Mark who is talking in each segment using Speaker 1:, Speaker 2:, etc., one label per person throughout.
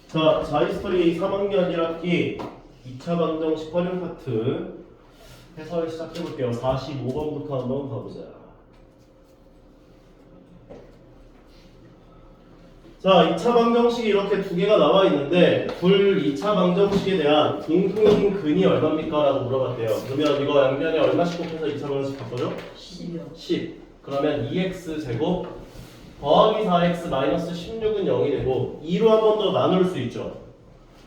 Speaker 1: 자, 자이스토리 3학년 1학기 2차 방정식 활용 파트 해설 시작해볼게요. 45번부터 한번 가보자. 자, 2차 방정식이 이렇게 두 개가 나와 있는데 둘 2차 방정식에 대한 공통인 근이 얼마입니까? 라고 물어봤대요. 그러면 이거 양변에 얼마씩 곱해서 2차 방정식 바꿔줘?
Speaker 2: 10이요.
Speaker 1: 10. 그러면 2x 제곱 더하기 4x 마이너스 16은 0이 되고 2로 한 번 더 나눌 수 있죠.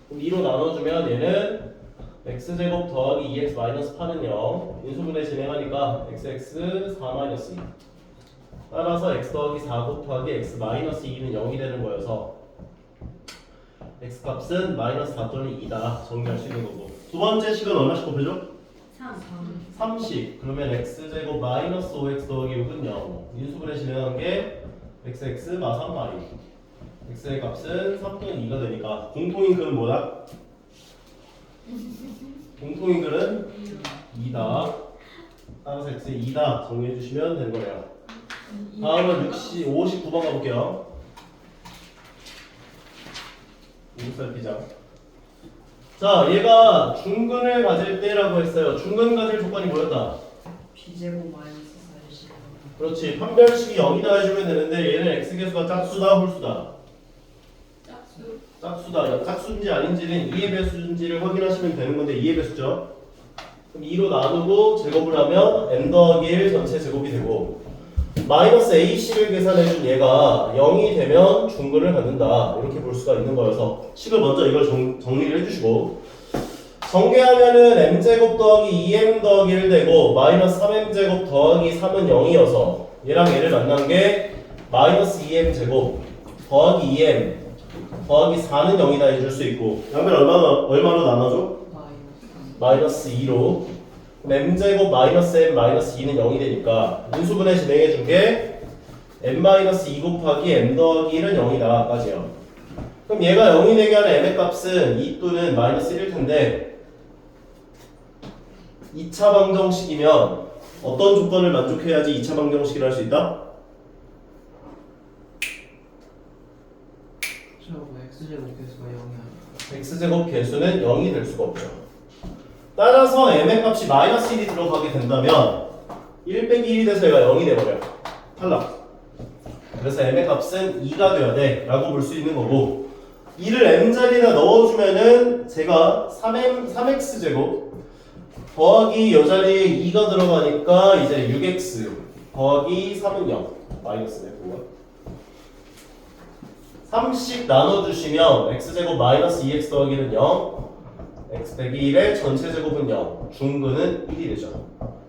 Speaker 1: 그럼 2로 나눠주면 얘는 x제곱 더하기 2x 마이너스 8은 0. 인수분해 진행하니까 xx 4 마이너스 2. 따라서 x 더하기 4 곱하기 x 마이너스 2는 0이 되는 거여서 x 값은 마이너스 4 또는 2다. 정리할 수 있는 거고. 두 번째 식은 얼마씩 곱해줘? 30. 그러면 x제곱 마이너스 5x 더하기 6은 0. 인수분해 진행한 게 xx 마 3마이. x의 값은 3 또는 2가 되니까 공통인 근은 뭐다? 공통인 근은 2다. 따라서 x의 2다. 정리해 주시면 되는 거예요. 다음은 59번 가볼게요. 우살 피자. 자, 얘가 중근을 가질 때라고 했어요. 중근 가질 조건이 뭐였다?
Speaker 2: b제곱 마이너스 40.
Speaker 1: 그렇지. 판별식이 0이다 해주면 되는데 얘는 x계수가 짝수다 홀수다? 짝수다. 짝수인지 아닌지는 2의 배수인지를 확인하시면 되는 건데 2의 배수죠. 그럼 2로 나누고 제곱을 하면 n 더하기 1 전체 제곱이 되고 마이너스 AC를 계산해준 얘가 0이 되면 중근을 갖는다. 이렇게 볼 수가 있는 거여서 식을 먼저 이걸 정리를 해주시고 전개하면은 m제곱 더하기 2m 더하기 1 되고 마이너스 3m제곱 더하기 3은 0이어서 얘랑 얘를 만난 게 마이너스 2m제곱 더하기 2m 더하기 4는 0이다 해줄 수 있고 양변 얼마로 나눠줘? 마이너스 2로 m제곱 마이너스 m 마이너스 2는 0이 되니까 인수분해 진행해준 게 m 마이너스 2 곱하기 m 더하기 1은 0이다 까지요. 그럼 얘가 0이 되게 하는 m의 값은 2 또는 마이너스 1일 텐데 2차 방정식이면 어떤 조건을 만족해야지 2차 방정식을 할 수 있다?
Speaker 2: x제곱 계수가 0이 아니라
Speaker 1: x제곱 계수는 0이 될 수가 없죠. 따라서 m의 값이 마이너스 1이 들어가게 된다면 1 빼기 1이 돼서 얘가 0이 돼버려. 탈락. 그래서 m의 값은 2가 돼야 돼 라고 볼 수 있는 거고 2를 m자리에다 넣어주면은 제가 3x제곱 더하기 요 자리에 2가 들어가니까 이제 6x 더하기 3은 0 마이너스네 그거 30 나눠주시면 x제곱 마이너스 2x 더하기는 0 x 빼기 1의 전체 제곱은 0 중근은 1이 되죠.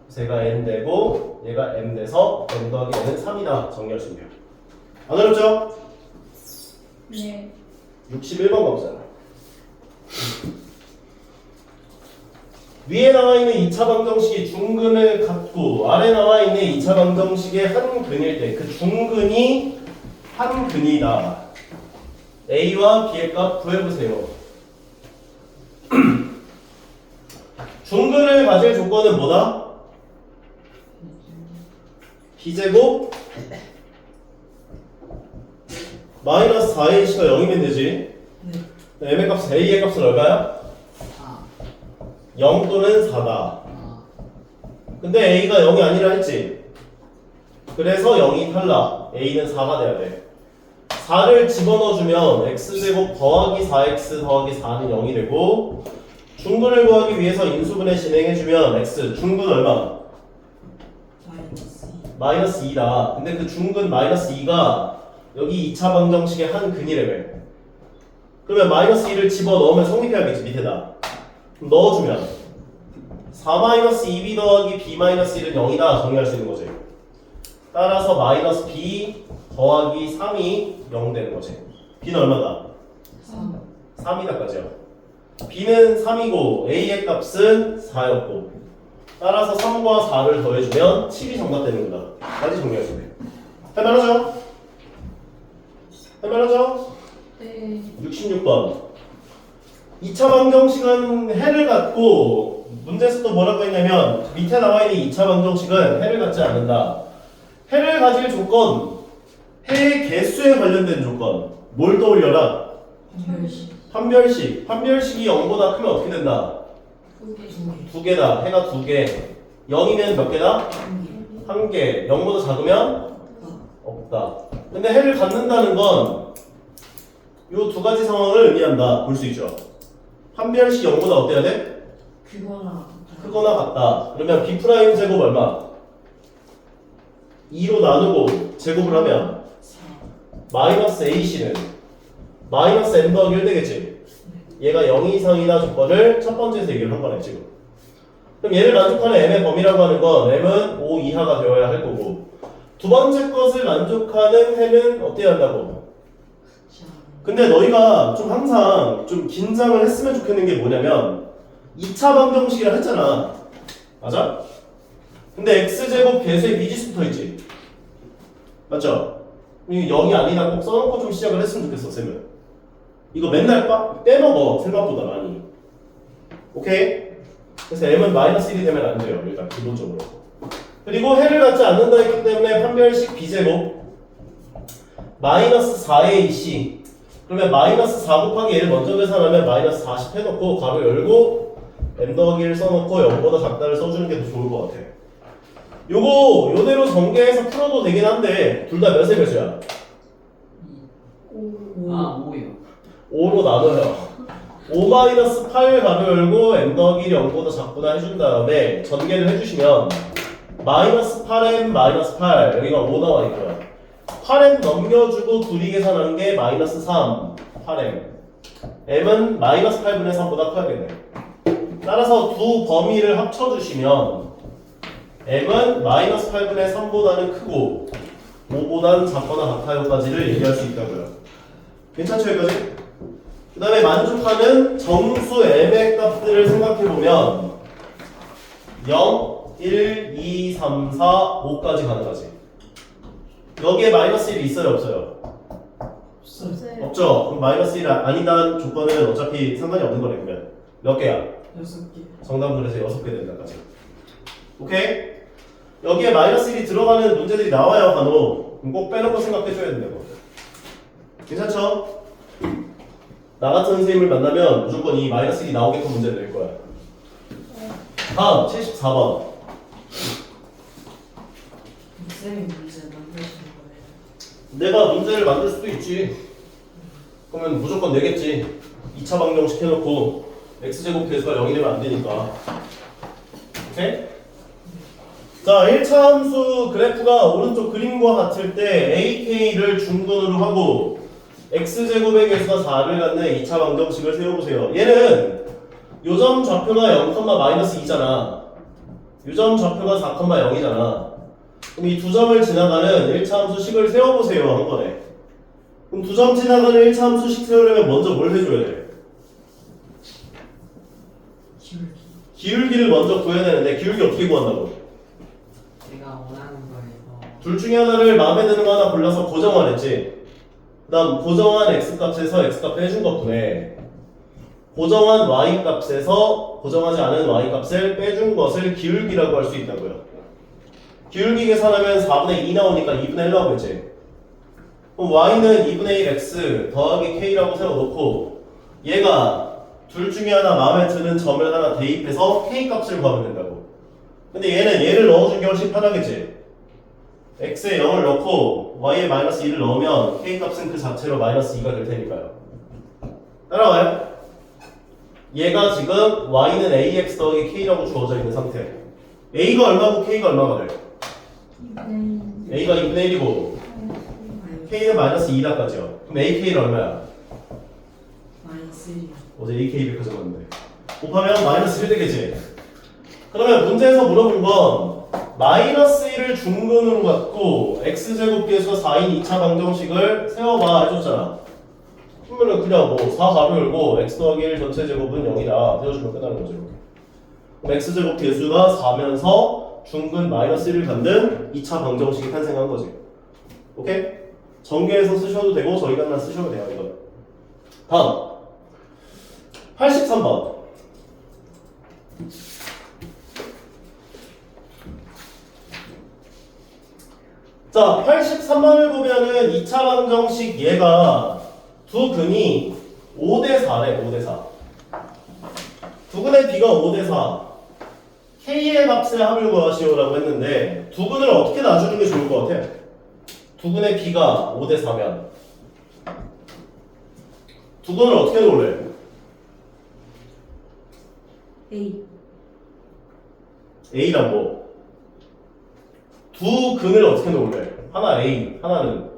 Speaker 1: 그래서 얘가 n 되고 얘가 m 돼서 n 더하기 n은 3이다 정리할 수 있네요. 안 어렵죠?
Speaker 3: 네.
Speaker 1: 61번 가보자. 위에 나와 있는 2차 방정식이 중근을 갖고 아래 나와 있는 2차 방정식의 한 근일 때 그 중근이 한 근이다. A와 B의 값 구해보세요. 중근을 가질 조건은 뭐다? B제곱 마이너스 4A가 0이면 되지.
Speaker 2: 네.
Speaker 1: M의 값, A의 값은 얼마야? 0 또는 4다. 근데 A가 0이 아니라 했지. 그래서 0이 탈락. A는 4가 돼야 돼. 4를 집어넣어주면 x제곱 더하기 4x 더하기 4는 0이 되고 중근을 구하기 위해서 인수분해 진행해주면 x 중근 얼마? 마이너스 2다. 근데 그 중근 마이너스 2가 여기 2차 방정식의 한 근이래며. 그러면 마이너스 2를 집어넣으면 성립해야겠지 밑에다. 그럼 넣어주면 4 마이너스 2b 더하기 b 마이너스 1은 0이다 정리할 수 있는 거지. 따라서 마이너스 b 더하기 3이 0 되는 거지. b는 얼마다? 3이다까지요. b는 3이고 a의 값은 4였고 따라서 3과 4를 더해주면 7이 정답되는 거다. 까지 정리할 수 있네. 할만하죠? 할만하죠?
Speaker 3: 네.
Speaker 1: 66번 2차 방정식은 해를 갖고 문제에서 또 뭐라고 했냐면 밑에 나와 있는 2차 방정식은 해를 갖지 않는다. 해를 가질 조건 해 개수에 관련된 조건. 뭘 떠올려라?
Speaker 2: 한별씩
Speaker 1: 판별식이 0보다 크면 어떻게 된다?
Speaker 3: 2개.
Speaker 1: 2개다. 해가 2개. 0이면 몇 개다? 1개. 0보다 작으면 없다. 근데 해를 갖는다는 건 요 두 가지 상황을 의미한다. 볼 수 있죠. 판별식 0보다 어때야 돼? 크거나 같다. 그러면 B 프라임 제곱 얼마? 2로 나누고 제곱을 하면 마이너스 AC는 마이너스 M 더하기 1 되겠지? 얘가 0 이상이나 조건을 첫 번째에서 얘기를 한 거네 지금. 그럼 얘를 만족하는 M의 범위라고 하는 건 M은 5 이하가 되어야 할 거고 두 번째 것을 만족하는 해는 어때야 한다고? 근데 너희가 좀 항상 좀 긴장을 했으면 좋겠는 게 뭐냐면 2차 방정식이라 했잖아. 맞아? 근데 x제곱 계수에 미지수 붙어있지? 맞죠? 이 0이 아니다 꼭 써놓고 좀 시작을 했으면 좋겠어 쌤은. 이거 맨날 빼먹어 생각보다 많이. 오케이? 그래서 m은 마이너스 1이 되면 안 돼요 일단 기본적으로. 그리고 해를 갖지 않는다 했기 때문에 판별식 b제곱 마이너스 4ac 그러면 마이너스 4 곱하기 1 먼저 계산하면 마이너스 40 해놓고 가로 열고 m 더하기 1 써놓고 0보다 작다를 써주는 게 더 좋을 것 같아. 요거 요대로 전개해서 풀어도 되긴 한데 둘 다 몇의 배수야?
Speaker 2: 5요
Speaker 1: 5로 나눠요. 5-8 가로 열고 m 더하기 1이 0보다 작구나 해준 다음에 전개를 해주시면 마이너스 8m 마이너스 8 여기가 5 나와 있고요. 8m 넘겨주고 둘이 계산하는 게 마이너스 3 8m m은 마이너스 8분의 3보다 커야겠네. 따라서 두 범위를 합쳐주시면 m은 마이너스 8분의 3보다는 크고 5보단 작거나 같아요까지를 얘기할 수 있다고요. 괜찮죠 여기까지? 그 다음에 만족하는 정수 m의 값들을 생각해보면 0, 1, 2, 3, 4, 5까지 가능하지. 여기에 마이너스 1이 있어요 없어요?
Speaker 3: 없어요.
Speaker 1: 없죠? 그럼 마이너스 1이 아니다는 조건은 어차피 상관이 없는 거네. 그러면 몇 개야?
Speaker 2: 6개
Speaker 1: 정답은 그래서 6개 된다까지. 오케이? 여기에 마이너스 1이 들어가는 문제들이 나와요 간혹. 그럼 꼭 빼놓고 생각해줘야 된다고. 괜찮죠? 나 같은 선생님을 만나면 무조건 이 마이너스 1이 나오게끔 문제를 낼 거야. 다음 74번.
Speaker 2: 쌤이 문제 만드시는 거예요?
Speaker 1: 내가 문제를 만들 수도 있지. 그러면 무조건 내겠지. 2차 방정식 해놓고 x제곱 계수가 0이 되면 안 되니까. 오케이? 자, 1차 함수 그래프가 오른쪽 그림과 같을 때 ak를 중근으로 하고 x제곱의 계수가 4를 갖는 2차 방정식을 세워보세요. 얘는 요점 좌표가 0,-2잖아. 요점 좌표가 4,0이잖아. 그럼 이 두 점을 지나가는 1차 함수식을 세워보세요 한 거네. 그럼 두 점 지나가는 1차 함수식 세우려면 먼저 뭘 해줘야 돼? 기울기를 먼저 구해야 되는데 기울기 어떻게 구한다고?
Speaker 2: 제가 원하는 거에서
Speaker 1: 둘 중에 하나를 마음에 드는 거 하나 골라서 고정하랬지. 그 다음 고정한 x값에서 x값 빼준 것분에 고정한 y값에서 고정하지 않은 y값을 빼준 것을 기울기라고 할 수 있다고요. 기울기 계산하면 4분의 2 나오니까 2분의 1 나오겠지. 그럼 y는 2분의 1 x 더하기 k라고 세워놓고 얘가 둘 중에 하나 마음에 드는 점을 하나 대입해서 k값을 구하면 된다고. 근데 얘는 얘를 넣어준 게 훨씬 편하겠지. x에 0을 넣고 y에 마이너스 2를 넣으면 k값은 그 자체로 마이너스 2가 될 테니까요. 따라와요? 얘가 지금 y는 ax 더하기 k라고 주어져 있는 상태. a가 얼마고 k가 얼마가 돼? a가 2분의 1이고 k는 마이너스 2다까지요. 그럼 ak는 얼마야?
Speaker 2: 마이너스 1이요.
Speaker 1: 어제 AK 백화점인데 곱하면 마이너스 1 되겠지. 그러면 문제에서 물어본 건 마이너스 1을 중근으로 갖고 x제곱 계수가 4인 2차 방정식을 세워봐 해줬잖아. 그러면은 그냥 뭐 4 가로 열고 x 더하기 1 전체 제곱은 0이다 세워주면 끝나는 거죠. 그럼 x제곱 계수가 4면서 중근 마이너스 1을 갖는 2차 방정식이 탄생한 거지. 오케이? 전개해서 쓰셔도 되고 저희가만 쓰셔도 돼요 이거. 다음 83번. 자, 83번을 보면은 2차 방정식 얘가 두 근이 5대 4래, 5대 4. 두 근의 비가 5대 4. K의 값의 합을 구하시오라고 했는데 두 근을 어떻게 놔주는 게 좋을 것 같아? 두 근의 비가 5대 4면 두 근을 어떻게 놓을래?
Speaker 2: A.
Speaker 1: A랑 뭐? 두 근을 어떻게 놓을래? 하나 A, 하나는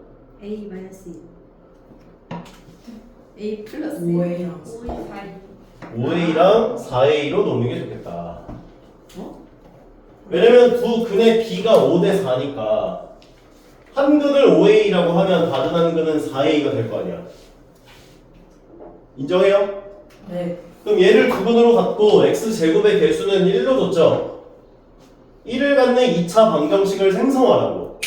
Speaker 4: A 마이너스 2 A 플러스
Speaker 2: 5A랑
Speaker 1: 5A랑 4A로 놓는 게 좋겠다. 왜냐면 두 근의 B가 5대 4니까 한 근을 5A라고 하면 다른 한 근은 4A가 될 거 아니야. 인정해요?
Speaker 2: 네.
Speaker 1: 그럼 얘를 두 근으로 갖고 x제곱의 개수는 1로 뒀죠. 1을 갖는 2차 방정식을 생성하라고.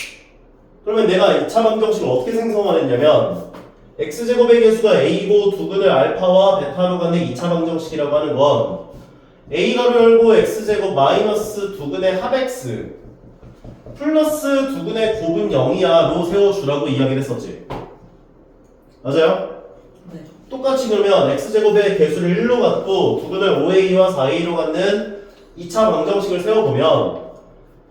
Speaker 1: 그러면 내가 2차 방정식을 어떻게 생성하랬냐면 x제곱의 개수가 a고 두 근을 알파와 베타로 갖는 2차 방정식이라고 하는 건 a가로 열고 x제곱 마이너스 두 근의 합 x 플러스 두 근의 곱은 0이야로 세워주라고 이야기를 했었지. 맞아요?
Speaker 2: 네.
Speaker 1: 똑같이 그러면 x제곱의 개수를 1로 갖고 두 근을 5a와 4a로 갖는 2차 방정식을 세워보면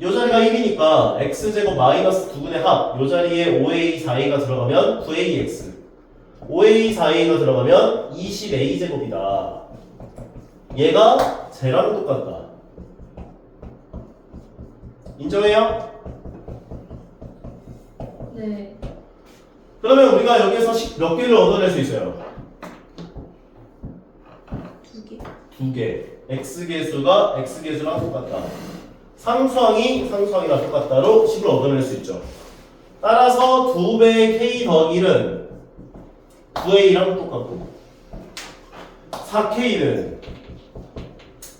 Speaker 1: 이 자리가 1이니까 x제곱 마이너스 두 근의 합, 이 자리에 5a, 4a가 들어가면 9ax 5a, 4a가 들어가면 20a제곱이다. 얘가 쟤랑 똑같다. 인정해요?
Speaker 4: 네.
Speaker 1: 그러면 우리가 여기서 몇 개를 얻어낼 수 있어요?
Speaker 4: 2개.
Speaker 1: 두 개. x계수가 x계수랑 똑같다. 상수항이 상수항이랑 똑같다로 식을 얻어낼 수 있죠. 따라서 2배의 k 더하기 1은 9a랑 똑같고 4k는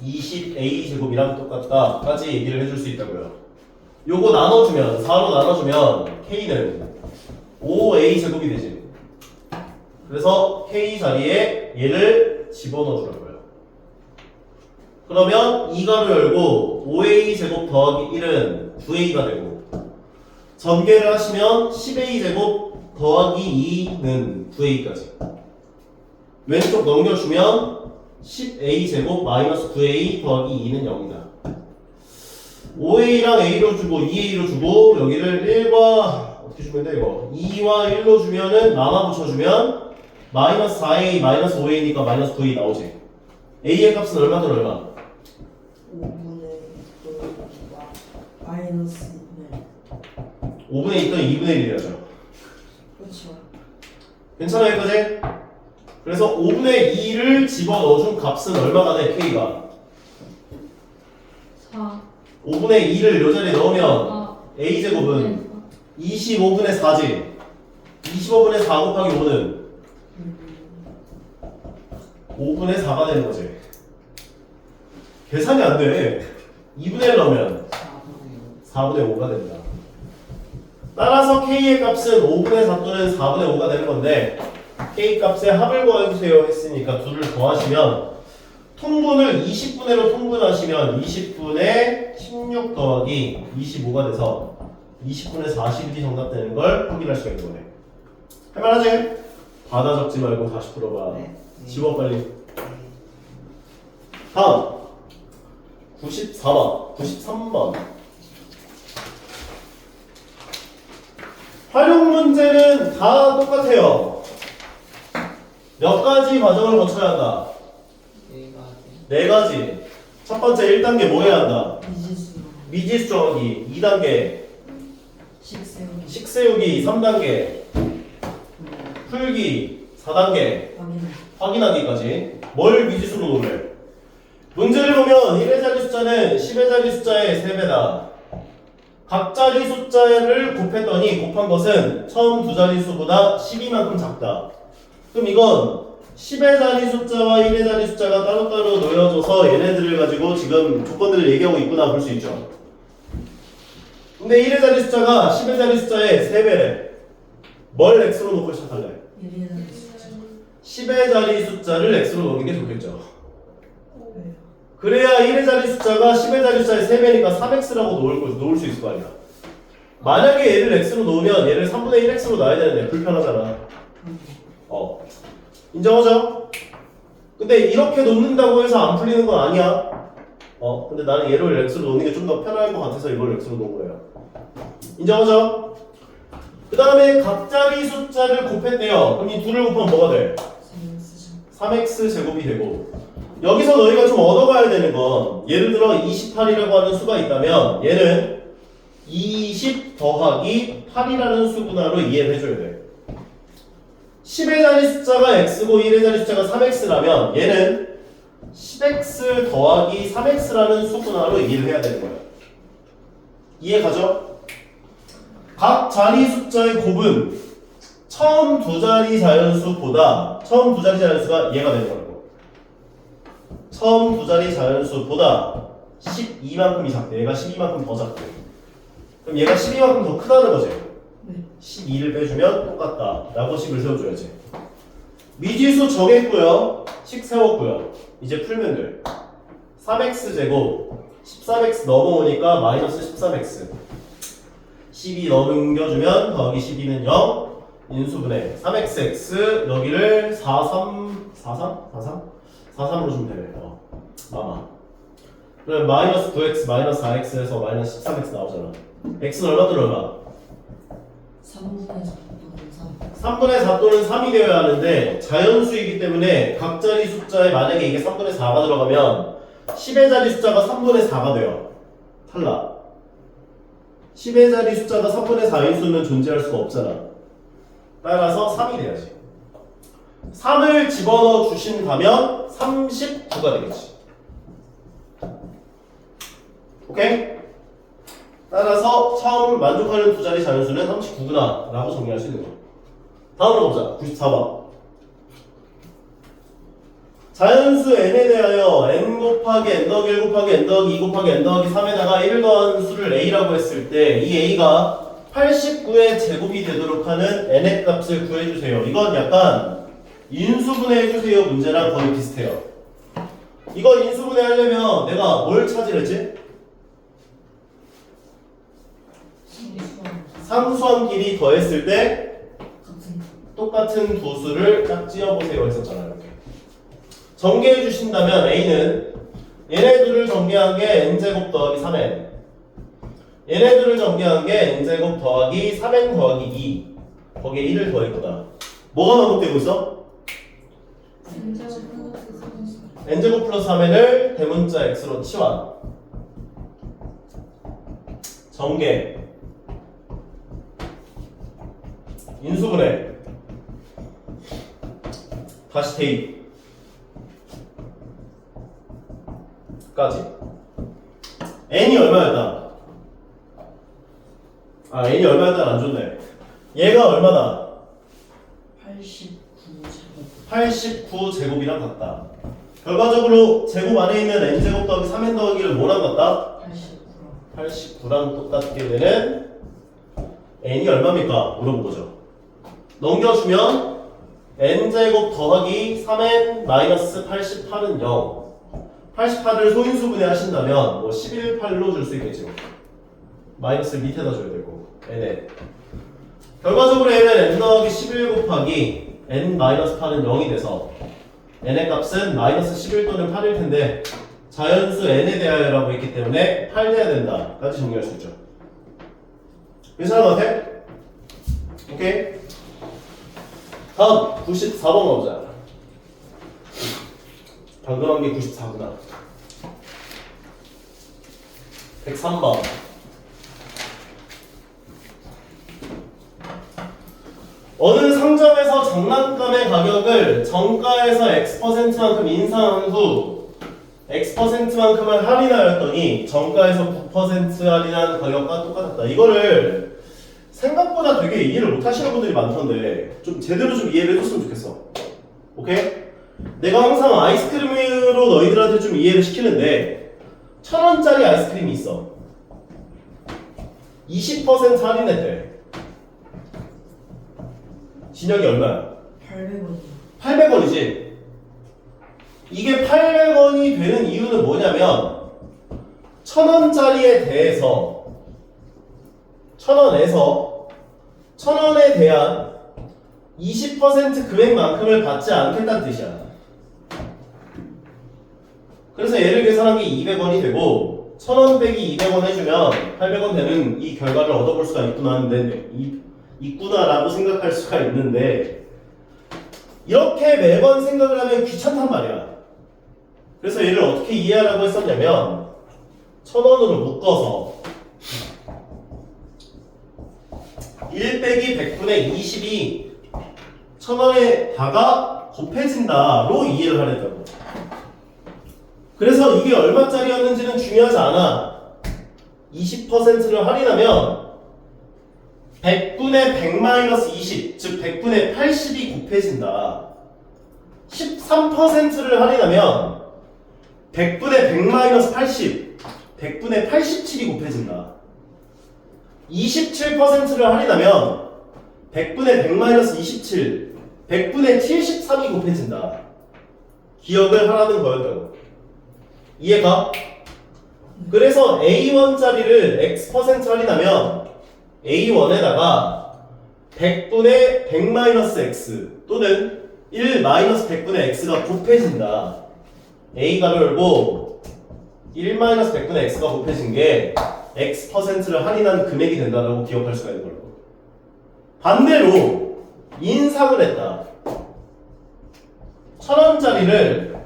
Speaker 1: 20a 제곱이랑 똑같다까지 얘기를 해줄 수 있다고요. 요거 나눠주면 4로 나눠주면 k는 5a 제곱이 되지. 그래서 k 자리에 얘를 집어넣어 주라고요. 그러면 2가로 열고 5a 제곱 더하기 1은 9a가 되고 전개를 하시면 10a 제곱 더하기 2는 9a까지. 왼쪽 넘겨주면 10a 제곱 마이너스 9a 더하기 2는 0이다. 5a랑 a로 주고 2a로 주고 여기를 1과 어떻게 주면 돼 이거 2와 1로 주면은 나만 붙여주면 마이너스 4a 마이너스 5a니까 마이너스 9a 나오지. a의 값은 얼마든 얼마?
Speaker 2: 5분의 마이너스 2분의
Speaker 1: 5분의 2 또는 2분의 1이라죠.
Speaker 2: 그렇죠.
Speaker 1: 괜찮아요 여기까지? 그래서 5분의 2를 집어넣어준 값은 얼마가 돼 k가?
Speaker 4: 4.
Speaker 1: 5분의 2를 요 자리에 넣으면
Speaker 4: 아.
Speaker 1: a제곱은 25분의 4지. 25분의 4 곱하기 5는 5분의 4가 되는 거지. 계산이 안 돼. 2분의 1 넣으면 4분의 5가 됩니다. 따라서 k의 값은 5분의 4 또는 4분의 5가 되는 건데 k 값의 합을 구해주세요 했으니까 둘을 더하시면 통분을 20분의로 통분하시면 20분의 16 더하기 25가 돼서 20분의 40이 정답 되는 걸 확인할 수가 있는 거네. 할만하지? 받아 적지 말고 다시 풀어봐.
Speaker 2: 네.
Speaker 1: 지워 빨리. 다음 94번 93번 활용 문제는 다 똑같아요. 몇 가지 과정을 거쳐야 한다? 네 가지. 첫 번째 1단계 뭐 해야 한다?
Speaker 2: 미지수
Speaker 1: 미지수 정하기. 2단계
Speaker 2: 식세우기
Speaker 1: 식 세우기. 3단계 풀기. 4단계
Speaker 2: 확인
Speaker 1: 확인하기까지. 뭘 미지수로 놓을래? 문제를 보면 1의 자리 숫자는 10의 자리 숫자의 3배다. 각 자리 숫자를 곱했더니 곱한 것은 처음 두 자리 수보다 12만큼 작다. 그럼 이건 10의 자리 숫자와 1의 자리 숫자가 따로따로 놓여져서 얘네들을 가지고 지금 조건들을 얘기하고 있구나 볼 수 있죠. 근데 1의 자리 숫자가 10의 자리 숫자의 3배래. 뭘 x로 놓고 시작할래?
Speaker 2: 1의 자리 숫자
Speaker 1: 10의 자리 숫자를 x로 놓는 게 좋겠죠.
Speaker 2: 네.
Speaker 1: 그래야 1의 자리 숫자가 10의 자리 숫자의 3배니까 3x라고 놓을 수 있을 거 아니야. 만약에 얘를 x로 놓으면 얘를 3분의 1x로 놔야 되는데 불편하잖아. 인정하죠? 근데 이렇게 놓는다고 해서 안 풀리는 건 아니야. 근데 나는 얘를 x로 놓는 게 좀 더 편할 것 같아서 이걸 x로 놓은 거예요. 인정하죠? 그 다음에 각자리 숫자를 곱했대요. 그럼 이 둘을 곱하면 뭐가 돼? 3x 제곱이 되고, 여기서 너희가 좀 얻어가야 되는 건, 예를 들어 28이라고 하는 수가 있다면 얘는 20 더하기 8이라는 수분화로 이해를 해줘야 돼. 10의 자리 숫자가 x고 1의 자리 숫자가 3x라면 얘는 10x 더하기 3x라는 수분화로 이해를 해야 되는 거예요. 이해 가죠? 각 자리 숫자의 곱은 처음 두 자리 자연수보다 처음 두 자리 자연수가 얘가 되는 거고, 처음 두 자리 자연수보다 12만큼이 작대. 얘가 12만큼 더 작대. 그럼 얘가 12만큼 더 크다는 거지. 12를 빼주면 똑같다 라고 식을 세워줘야지. 미지수 정했고요, 식 세웠고요. 이제 풀면 돼. 3x 제곱 13x 넘어오니까 마이너스 13x, 12 넘겨주면 더하기 12는 0, 인수분해 3xx, 여기를 43으로 주면 되네. 마마. 그럼 마이너스 9x 마이너스 4x에서 마이너스 13x 나오잖아. x는 얼마 또는 얼마? 3분의 4 또는 3이 되어야 하는데 자연수이기 때문에 각자리 숫자에 만약에 이게 3분의 4가 들어가면 10의 자리 숫자가 3분의 4가 돼요. 탈락. 10의 자리 숫자가 3분의 4인 수는 존재할 수가 없잖아. 따라서 3이 돼야지. 3을 집어넣어 주신다면 39가 되겠지. 오케이? 따라서 처음 만족하는 두 자리 자연수는 39구나 라고 정리할 수 있는 거. 다음으로 보자. 94번. 자연수 n에 대하여 n 곱하기 n 더하기 1 곱하기 n 더하기 2 곱하기 n 더하기 3에다가 1 더한 수를 a라고 했을 때 이 a가 89의 제곱이 되도록 하는 n의 값을 구해주세요. 이건 약간 인수분해해주세요 문제랑 거의 비슷해요. 이거 인수분해 하려면 내가 뭘 찾으랬지? 상수함끼리 더했을 때 똑같은 두 수를 딱 찌어보세요 했었잖아요. 이렇게 전개해 주신다면 a는 얘네들을 전개한 게 n제곱 더하기 3n, 얘네들을 전개한 게 n제곱 더하기 3n 더하기 2, 거기에 1을 더했구나. 뭐가 반복되고 있어? n제곱 플러스 3n을 대문자 x로 치환, 전개, 인수분해, 다시 대입 까지. n이 얼마였다? n이 얼마였다 안 좋네. 얘가 얼마다? 89제곱이랑 같다. 결과적으로 제곱 안에 있는 n제곱 더하기 3n 더하기를 뭐랑 같다? 89랑 똑같게 되는 n이 얼마입니까? 물어본 거죠. 넘겨주면 n제곱 더하기 3n 마이너스 88은 0. 88을 소인수분해 하신다면 뭐 11, 8로 줄 수 있겠죠. 마이너스를 밑에다 줘야 되고 n에. 결과적으로 n은 n 더하기 11 곱하기 n 마이너스 8은 0이 돼서 n의 값은 마이너스 11 또는 8일 텐데 자연수 n에 대하여라고 했기 때문에 8 돼야 된다 까지 정리할 수 있죠. 괜찮은 것 같아? 오케이. 다음 94번 가보자. 방금 한 게 94구나. 103번. 어느 상점에서 장난감의 가격을 정가에서 X%만큼 인상한 후 X%만큼을 할인하였더니 정가에서 9% 할인한 가격과 똑같았다. 이거를 생각보다 되게 이해를 못 하시는 분들이 많던데 좀 제대로 좀 이해를 해줬으면 좋겠어. 오케이? 내가 항상 아이스크림으로 너희들한테 좀 이해를 시키는데 1,000원짜리 아이스크림이 있어. 20% 할인했대. 진영이 얼마야?
Speaker 2: 800원.
Speaker 1: 800원이지. 이게 800원이 되는 이유는 뭐냐면 1,000원짜리에 대해서 1,000원에서 1,000원에 대한 20% 금액만큼을 받지 않겠다는 뜻이야. 그래서 얘를 계산한 게 200원이 되고 1,000원 빼기 200원 해주면 800원 되는 이 결과를 얻어볼 수가 있구나라고 생각할 수가 있는데 이렇게 매번 생각을 하면 귀찮단 말이야. 그래서 얘를 어떻게 이해하라고 했었냐면 1,000원으로 묶어서 1 빼기 100분의 20이 1,000원에다가 곱해진다로 이해를 하랬다고. 그래서 이게 얼마짜리였는지는 중요하지 않아. 20%를 할인하면 100분의 100-20, 즉 100분의 80이 곱해진다. 13%를 할인하면 100분의 100-80, 100분의 87이 곱해진다. 27%를 할인하면 100분의 100-27, 100분의 73이 곱해진다. 기억을 하라는 거였다고. 이해가? 그래서 A1짜리를 X% 할인하면 A1에다가 100분의 100-X 또는 1-100분의 X가 곱해진다. A가로 열고 1-100분의 X가 곱해진 게 X%를 할인한 금액이 된다고 기억할 수가 있는 거라고. 반대로 인상을 했다. 1,000원짜리를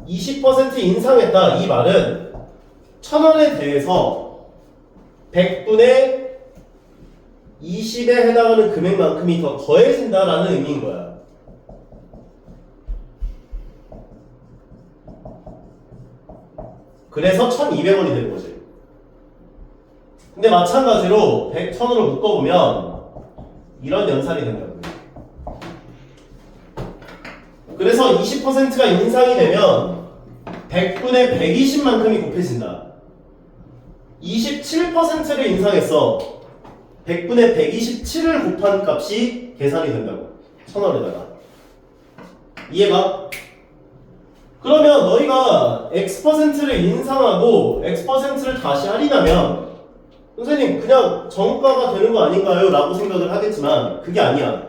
Speaker 1: 20% 인상했다. 이 말은 1,000원에 대해서 100분의 20에 해당하는 금액만큼이 더 더해진다라는 의미인 거야. 그래서 1,200원이 되는 거지. 근데 마찬가지로 100,000으로 묶어보면 이런 연산이 된다고. 그래서 20%가 인상이 되면 100분의 120만큼이 곱해진다. 27%를 인상했어. 100분의 127을 곱한 값이 계산이 된다고. 1,000원에다가. 이해가? 그러면 너희가 X%를 인상하고 X%를 다시 할인하면 선생님 그냥 정가가 되는 거 아닌가요? 라고 생각을 하겠지만 그게 아니야.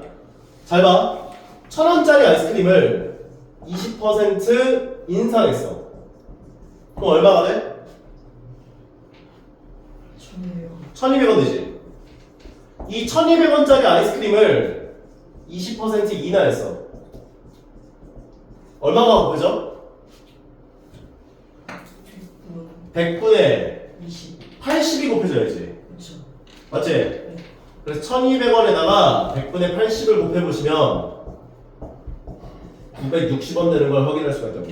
Speaker 1: 잘 봐. 1,000원짜리 아이스크림을 20% 인상했어. 그럼 얼마가 돼? 1,200원 되지. 이 1,200원짜리 아이스크림을 20% 인하했어. 얼마가 곱해져? 100분의 80이 곱해져야지.
Speaker 2: 그렇죠.
Speaker 1: 맞지? 그래서 1,200원에다가 100분의 80을 곱해보시면 960원 되는 걸 확인할 수가 있다고.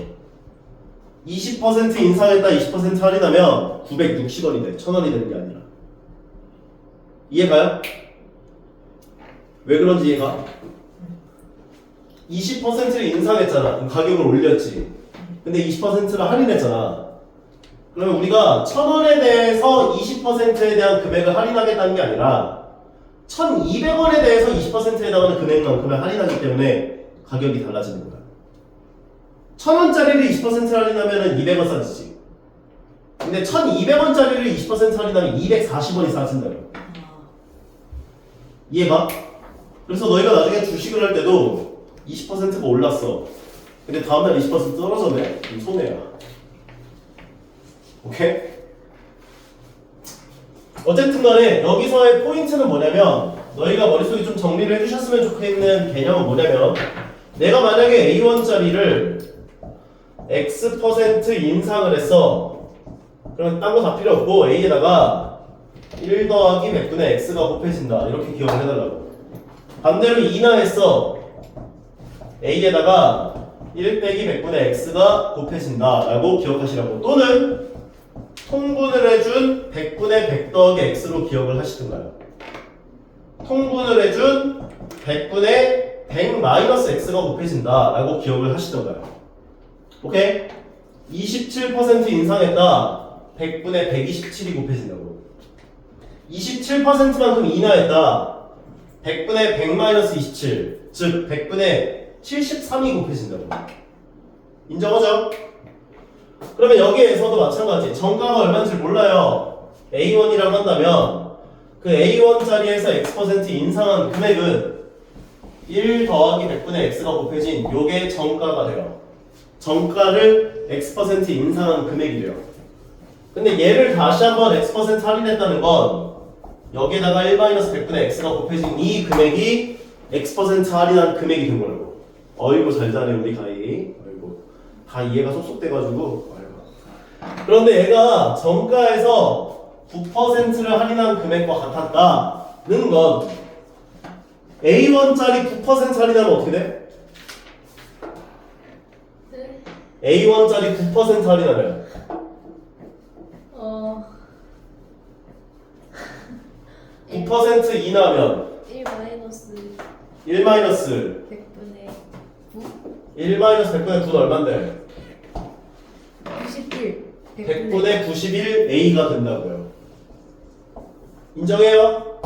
Speaker 1: 20% 인상했다 20% 할인하면 960원이 돼. 1,000원이 되는 게 아니라. 이해가요? 왜 그런지 이해가? 20%를 인상했잖아. 그럼 가격을 올렸지. 근데 20%를 할인했잖아. 그러면 우리가 1,000원에 대해서 20%에 대한 금액을 할인하겠다는 게 아니라 1,200원에 대해서 20%에 해당하는 금액만큼을 할인하기 때문에 가격이 달라지는 거야. 1,000원짜리를 20% 할인하면 200원 싸지지. 근데 1,200원짜리를 20% 할인하면 240원이 싸진다고. 이해가? 그래서 너희가 나중에 주식을 할 때도 20%가 올랐어. 근데 다음날 20% 떨어졌네. 그럼 손해야. 오케이? 어쨌든 간에 여기서의 포인트는 뭐냐면 너희가 머릿속에 좀 정리를 해주셨으면 좋겠는 개념은 뭐냐면 내가 만약에 A1짜리를 X% 인상을 했어. 그러면 딴 거 다 필요 없고 A에다가 1 더하기 100분의 X가 곱해진다. 이렇게 기억을 해달라고. 반대로 인하했어. A에다가 1 빼기 100분의 X가 곱해진다. 라고 기억하시라고. 또는 통분을 해준 100분의 100 더하기 X로 기억을 하시든가요. 통분을 해준 100분의 100 마이너스 X가 곱해진다. 라고 기억을 하시던가요. 오케이? 27% 인상했다. 100분의 127이 곱해진다고. 27%만큼 인하했다. 100분의 100 마이너스 27, 즉 100분의 73이 곱해진다고. 인정하죠? 그러면 여기에서도 마찬가지. 정가가 얼마인지 몰라요. A1이라고 한다면 그 A1짜리에서 X% 인상한 금액은 1 더하기 100분의 X가 곱해진 요게 정가가 돼요. 정가를 X% 인상한 금액이 돼요. 근데 얘를 다시 한번 X% 할인했다는 건 여기에다가 1-100분의 X가 곱해진 이 금액이 X% 할인한 금액이 된 거라고. 어이구 잘 자네 우리 가희. 어이구 다 이해가 쏙쏙돼가지고. 어이구. 그런데 얘가 정가에서 9%를 할인한 금액과 같았다는 건 A1짜리 9% 할인하면 어떻게 돼?
Speaker 4: 네.
Speaker 1: A1짜리 9% 할인하면
Speaker 4: 어.
Speaker 1: 9% 인하면
Speaker 4: 1 마이너스
Speaker 1: 1 마이너스
Speaker 4: 100분의 9
Speaker 1: 1 마이너스 100분의 9는 얼만데?
Speaker 4: 91
Speaker 1: 100분의 91A가 된다고요. 인정해요?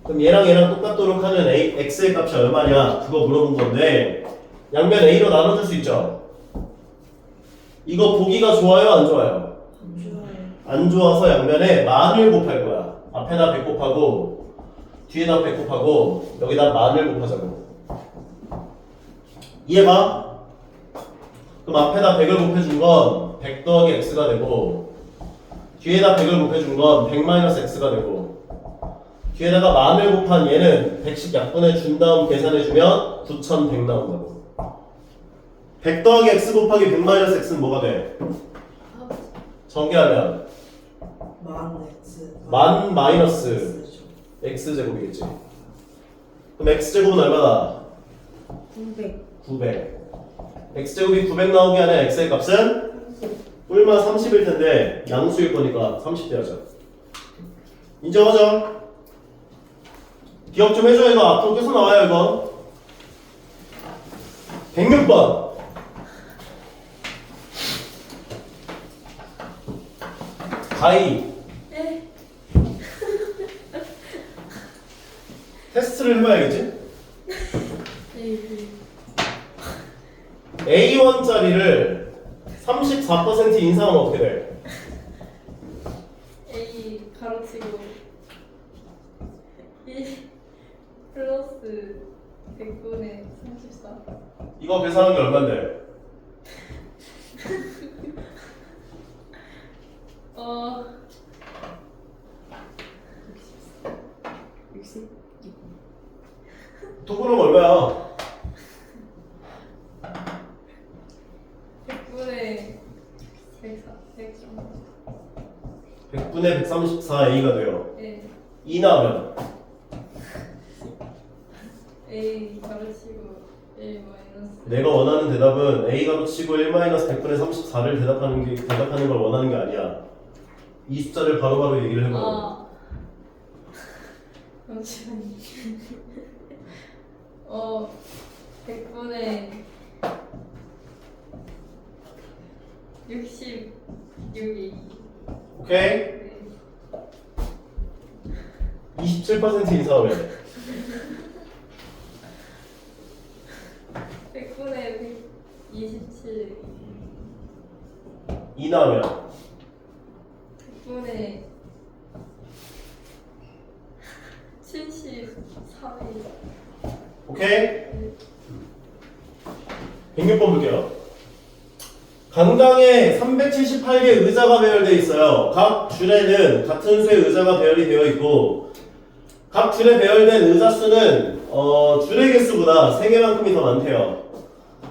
Speaker 1: 그럼 얘랑 똑같도록 하는 X의 값이 얼마냐? 그거 물어본 건데 양면 A로 나눠줄 수 있죠? 이거 보기가 좋아요? 안 좋아요?
Speaker 2: 안 좋아요.
Speaker 1: 안 좋아서 양면에 만을 곱할 거야. 앞에다 100 곱하고 뒤에다 100 곱하고 여기다 만을 곱하자고. 이해가? 그럼 앞에다 100을 곱해준 건 100 더하기 X가 되고 뒤에다 100을 곱해준 건 100 마이너스 X가 되고 뒤에다가 만을 곱한 얘는 100씩 약분해 준 다음 계산해주면 9100 나온다고. 100 더하기 X 곱하기 100 마이너스 X는 뭐가 돼? 전개하면
Speaker 2: 만 X.
Speaker 1: 만 마이너스
Speaker 2: X죠.
Speaker 1: X제곱이겠지. 그럼 X제곱은 얼마다?
Speaker 4: 900
Speaker 1: 900. X제곱이 900 나오게 하는 X의 값은 뿔마 30일 텐데 양수일 거니까 30대 하자. 인정하죠? 기억 좀 해줘. 이거 앞으로 계속 나와요 이거. 106번 가이
Speaker 4: 네.
Speaker 1: 테스트를 해봐야겠지?
Speaker 4: 네.
Speaker 1: A1짜리를 34% 인상하면 어떻게 돼?
Speaker 4: A 가로치고 1 플러스 100분의 34
Speaker 1: 이거 계산한 게 얼만데?
Speaker 4: 어 60
Speaker 1: 도구는 얼마야?
Speaker 4: 100분의 104 103
Speaker 1: 100분의 134A가 돼요.
Speaker 4: 네.
Speaker 1: 2 나오면
Speaker 4: A 가로치고 1 마이너스
Speaker 1: 내가 원하는 대답은 A가 치고 1-100분의 34를 대답하는 걸 원하는 게 아니야. 이 숫자를 바로바로 얘기를 해봐.
Speaker 4: 아 잠시만요. 100분의 66이
Speaker 1: 오케이?
Speaker 4: 네.
Speaker 1: 27% 인상하면
Speaker 4: 100분의 127
Speaker 1: 2 나오면
Speaker 4: 100분의 73이
Speaker 1: 오케이? 106번 볼게요. 강당에 378개 의자가 배열되어 있어요. 각 줄에는 같은 수의 의자가 배열이 되어 있고 각 줄에 배열된 의자 수는 줄의 개수보다 3개만큼이 더 많대요.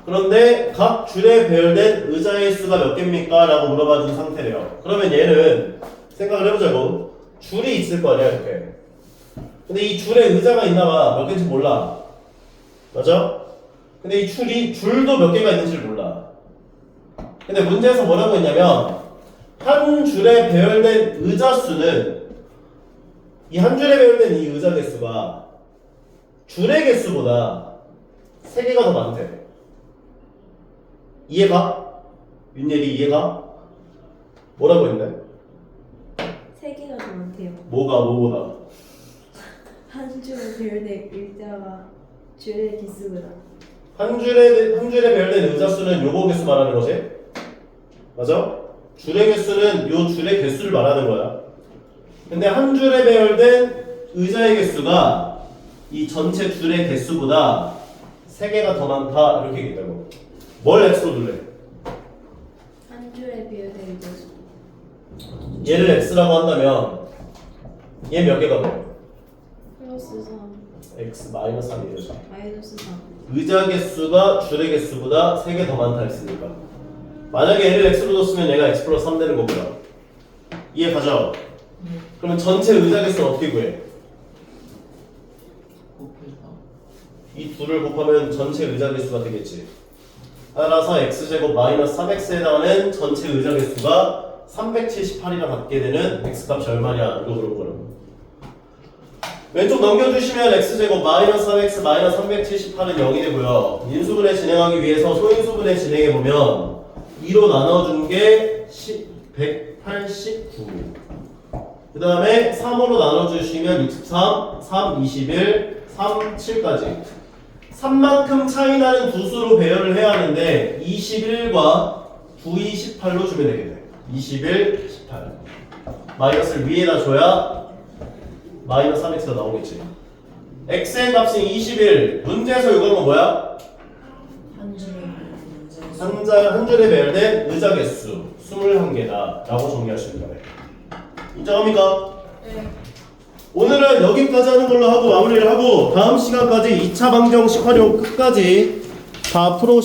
Speaker 1: 그런데 각 줄에 배열된 의자의 수가 몇 개입니까? 라고 물어봐 준 상태래요. 그러면 얘는 생각을 해보자고. 줄이 있을 거 아니야 이렇게. 근데 이 줄에 의자가 있나봐. 몇 개인지 몰라. 맞아? 근데 이 줄도 몇 개가 있는지 몰라. 근데 문제에서 뭐라고 했냐면 한 줄에 배열된 의자 수는 이 한 줄에 배열된 이 의자 개수가 줄의 개수보다 3개가 더 많대. 이해가? 윤예리 이해가? 뭐라고 했네?
Speaker 4: 3개가 더 많대요.
Speaker 1: 뭐보다?
Speaker 4: 한 줄에 배열된 의자와 줄의 개수보다
Speaker 1: 한 줄에 배열된 의자 수는 요거 개수 말하는 거지? 맞아? 줄의 개수는 요 줄의 개수를 말하는 거야. 근데 한 줄에 배열된 의자의 개수가 이 전체 줄의 개수보다 3개가 더 많다 이렇게 얘기한다고. 뭘 x로 둘래?
Speaker 4: 한 줄에 비율된 개수.
Speaker 1: 얘를 x라고 한다면 얘 몇 개가 돼?
Speaker 4: 플러스 3
Speaker 1: x 마이너스 3이죠.
Speaker 4: 마이너스 3.
Speaker 1: 의자 개수가 줄의 개수보다 3개 더 많다 했으니까 만약에 얘를 x로 뒀으면 얘가 x 플러스 3 되는 거고요. 이해 가죠? 그러면 전체 의자 개수는 어떻게 구해? 이 둘을 곱하면 전체 의자 개수가 되겠지. 따라서 x제곱 마이너스 3x에 해당하는 전체 의자 개수가 378이랑 같게 되는 x값이 얼마냐 이거 물어본 거라고. 왼쪽 넘겨주시면 x제곱 마이너스 3x 마이너스 378은 0이 되고요. 인수분해 진행하기 위해서 소인수분해 진행해보면 2로 나눠준 게 189. 그 다음에 3으로 나눠주시면 63, 3, 21, 3, 7까지 3만큼 차이 나는 두 수로 배열을 해야 하는데 21과 9, 18로 주면 되겠네. 21, 18 마이너스를 위에다 줘야 마이너스 3x가 나오겠지. x의 값은 21. 문제에서 이거는 뭐야?
Speaker 2: 한 줄에 배열된 의자
Speaker 1: 한 줄에 배열된 의자 개수 21개다 라고 정리하시면 돼요. 인정합니까?
Speaker 4: 네.
Speaker 1: 오늘은 여기까지 하는 걸로 하고 마무리를 하고 다음 시간까지 2차 방정식 활용 끝까지 다 풀어